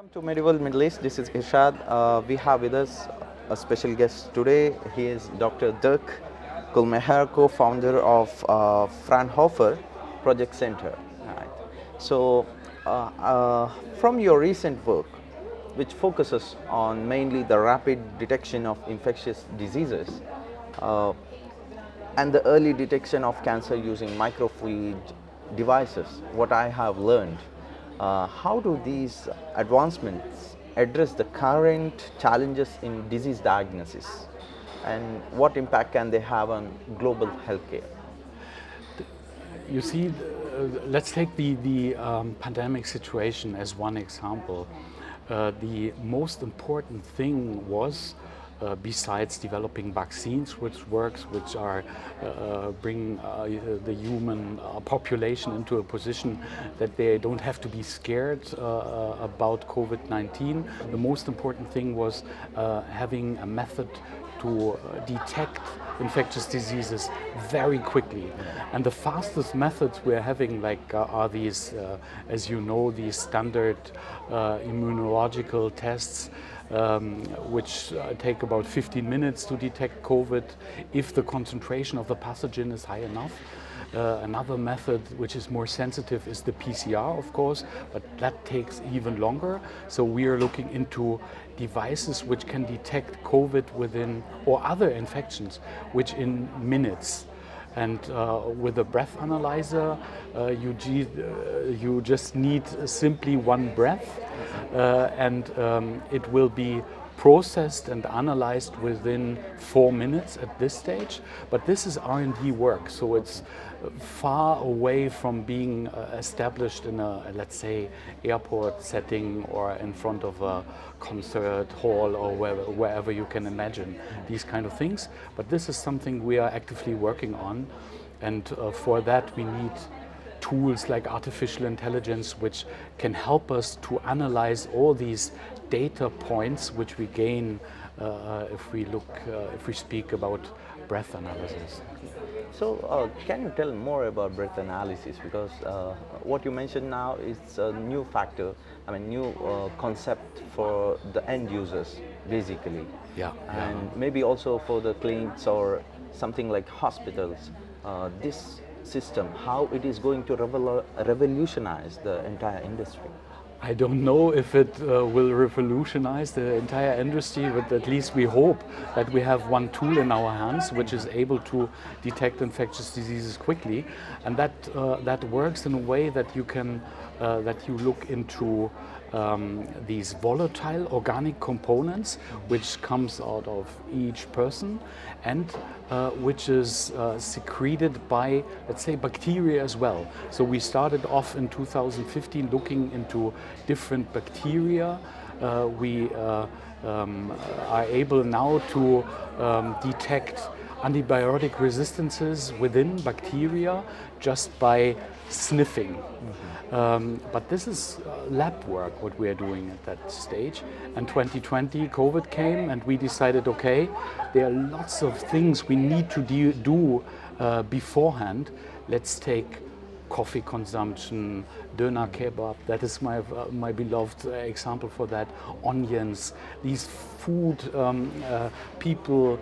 Welcome to Mediworld Middle East. This is Irshad. We have with us a special guest today. He is Dr. Dirk Kulmeher, co-founder of Fraunhofer Project Center. Right. So, from your recent work, which focuses on mainly the rapid detection of infectious diseases uh, and the early detection of cancer using microfluid devices, what I have learned, how do these advancements address the current challenges in disease diagnosis, and what impact can they have on global healthcare? You see, let's take the pandemic situation as one example. The most important thing was, besides developing vaccines, which are bring the human population into a position that they don't have to be scared about COVID-19. The most important thing was having a method to detect infectious diseases very quickly. And the fastest methods we're having are these, as you know, these standard immunological tests, which take about 15 minutes to detect COVID if the concentration of the pathogen is high enough. Another method which is more sensitive is the PCR, of course, but that takes even longer. So we are looking into devices which can detect COVID within, or other infections, which in minutes. And with a breath analyzer, you just need simply one breath, and it will be processed and analyzed within 4 minutes at this stage. But this is R&D work, so it's far away from being established in a, let's say, airport setting or in front of a concert hall or wherever you can imagine these kind of things. But this is something we are actively working on, and for that we need tools like artificial intelligence, which can help us to analyze all these data points which we gain if we speak about breath analysis. So, can you tell more about breath analysis? Because what you mentioned now is a new factor, new concept for the end users, basically. Yeah. And maybe also for the clinics or something like hospitals. This system, how it is going to revolutionize the entire industry? I don't know if it will revolutionize the entire industry, but at least we hope that we have one tool in our hands which is able to detect infectious diseases quickly, and that works in a way that you can that you look into these volatile organic components which comes out of each person, and which is secreted by, let's say, bacteria as well. So we started off in 2015 looking into different bacteria. We are able now to detect antibiotic resistances within bacteria just by sniffing. But this is lab work, what we are doing at that stage. And 2020, COVID came, and we decided, okay, there are lots of things we need to do beforehand. Let's take coffee consumption, doner kebab, that is my beloved example for that, onions, these food people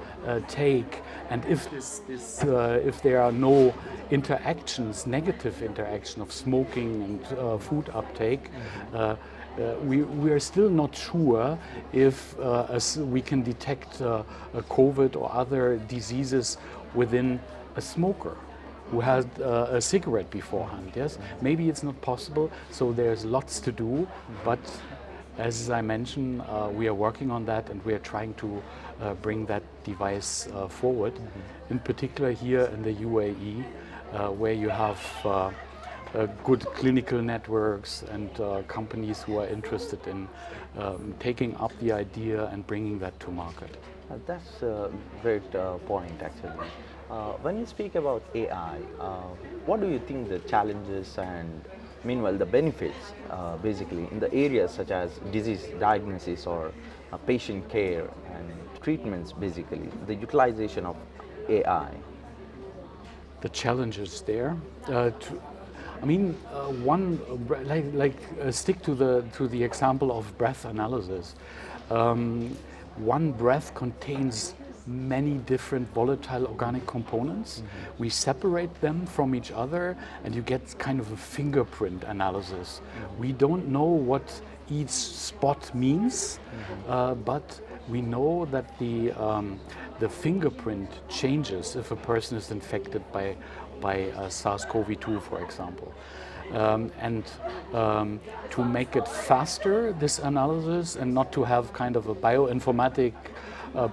take, and if there are no interactions, negative interaction of smoking and food uptake, we are still not sure if we can detect COVID or other diseases within a smoker who had a cigarette beforehand. Yes, maybe it's not possible, so there's lots to do, but as I mentioned, we are working on that, and we are trying to bring that device forward, in particular here in the UAE, where you have good clinical networks and companies who are interested in taking up the idea and bringing that to market. That's a great point, actually. When you speak about AI, what do you think the challenges and meanwhile the benefits basically in the areas such as disease diagnosis or patient care and treatments, basically the utilization of AI? The challenges there. I mean, stick to the example of breath analysis. One breath contains many different volatile organic components. We separate them from each other, and you get kind of a fingerprint analysis. We don't know what each spot means, but we know that the fingerprint changes if a person is infected by SARS-CoV-2, for example. To make it faster, this analysis, and not to have kind of a bioinformatic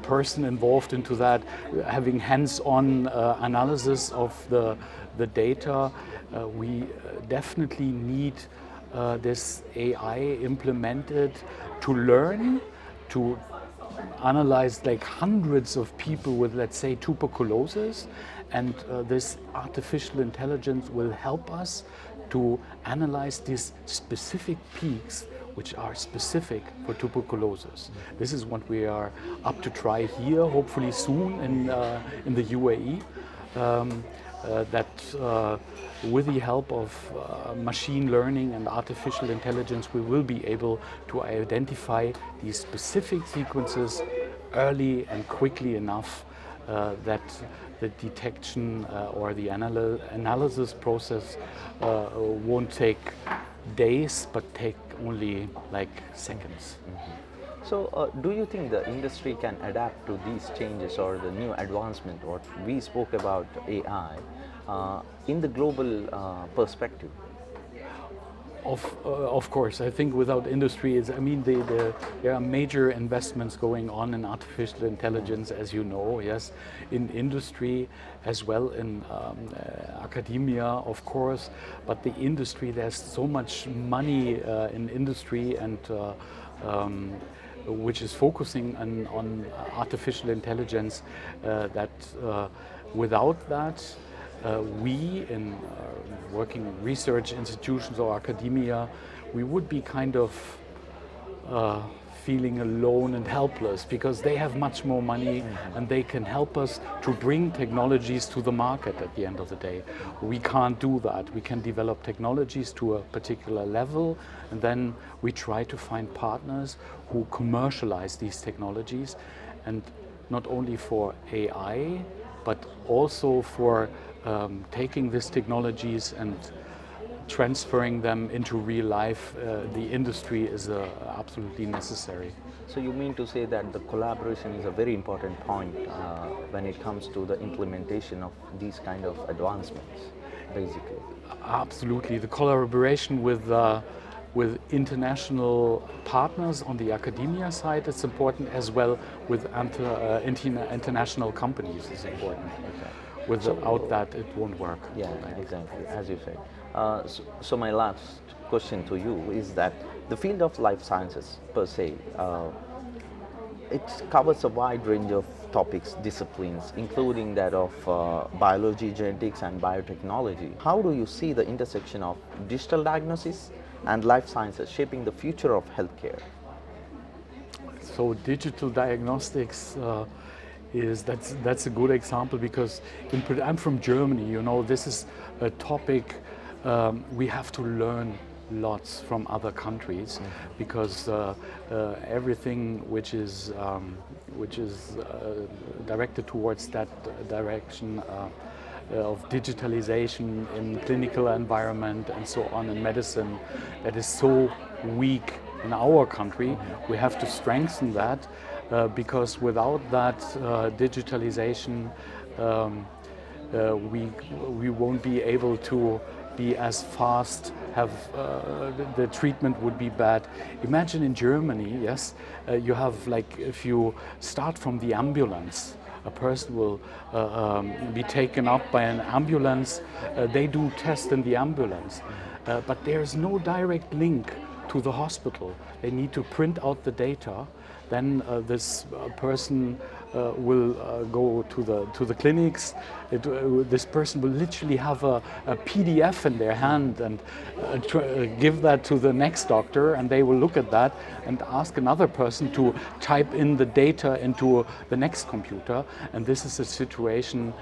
person involved into that, having hands-on analysis of the data, we definitely need this AI implemented to learn, to analyze like hundreds of people with, let's say, tuberculosis, and this artificial intelligence will help us to analyze these specific peaks which are specific for tuberculosis. This is what we are up to try here, hopefully soon in the UAE. With the help of machine learning and artificial intelligence, we will be able to identify these specific sequences early and quickly enough that the detection or the analysis process won't take days, but take only like seconds. So do you think the industry can adapt to these changes or the new advancement, what we spoke about AI, in the global perspective? Of course, I think without industry, there are major investments going on in artificial intelligence, as you know, yes, in industry as well in academia, of course. But the industry, there's so much money in industry and which is focusing on artificial intelligence that without that, we in working research institutions or academia, we would be kind of feeling alone and helpless, because they have much more money and they can help us to bring technologies to the market at the end of the day. We can't do that. We can develop technologies to a particular level, and then we try to find partners who commercialize these technologies, and not only for AI, but also for taking these technologies and transferring them into real life. The industry is absolutely necessary. So you mean to say that the collaboration is a very important point when it comes to the implementation of these kind of advancements, basically? Absolutely. The collaboration with international partners on the academia side is important, as well with international companies is important. Okay. Without that, it won't work. Yeah, exactly, as you said. So my last question to you is that the field of life sciences per se, it covers a wide range of topics, disciplines, including that of biology, genetics, and biotechnology. How do you see the intersection of digital diagnosis and life sciences shaping the future of healthcare? So digital diagnostics that's a good example, because I'm from Germany. You know, this is a topic we have to learn lots from other countries, because everything which is directed towards that direction of digitalization in clinical environment and so on in medicine, that is so weak in our country. We have to strengthen that, because without that digitalization, we won't be able to be as fast, the treatment would be bad. Imagine in Germany, yes, you have, like, if you start from the ambulance, a person will be taken up by an ambulance, they do tests in the ambulance, but there's no direct link to the hospital. They need to print out the data. Then this person will go to the clinics. This person will literally have a PDF in their hand and give that to the next doctor, and they will look at that and ask another person to type in the data into the next computer. And this is a situation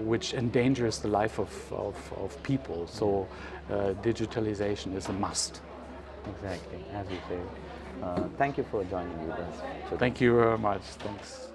which endangers the life of people. So digitalization is a must. Exactly, as you say. Thank you for joining with us. Thank you very much. Thanks.